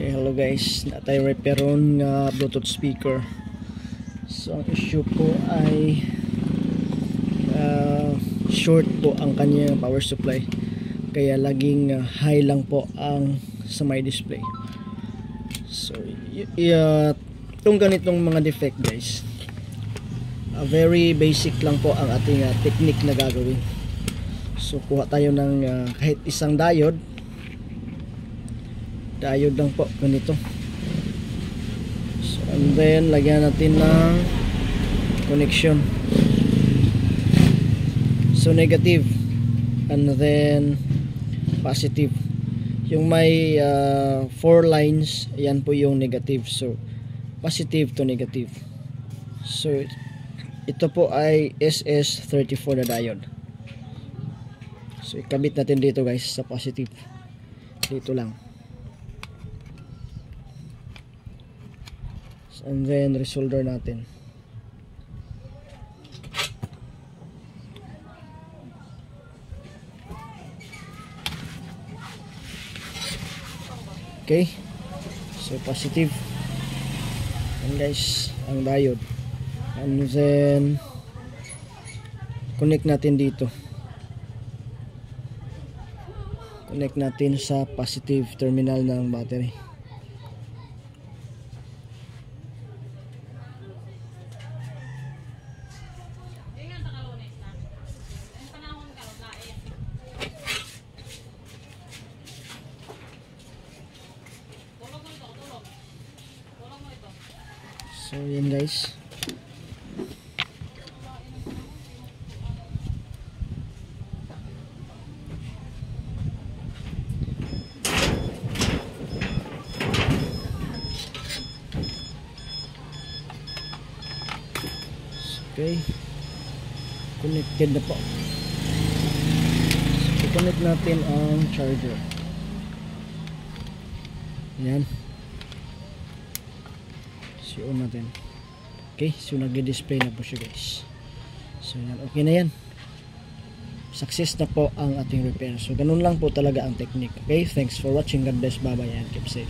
Okay, hello guys, natay reparon nga Bluetooth speaker. So ang issue po ay short po ang kanyang power supply, kaya laging high lang po ang sa my display. So itong ganitong mga defect guys, very basic lang po ang ating technique na gagawin. So kuha tayo ng kahit isang diode lang po, ganito. So, and then lagyan natin ng connection. So negative and then positive. Yung may 4 lines, yan po yung negative. So positive to negative. So ito po ay SS34 na diode. So ikabit natin dito guys sa positive. Dito lang. And then resolder natin. Okay. So positive. And guys, ang diode. And then connect natin dito. Connect natin sa positive terminal ng battery. So yan guys. Okay. Connected na po. So connect natin ang charger. Yan. On natin. Okay, so nagdi-display na po siya guys. So yan, okay na yan. Success na po ang ating repair. So ganun lang po talaga ang technique. Okay, thanks for watching. God bless, bye bye and keep safe.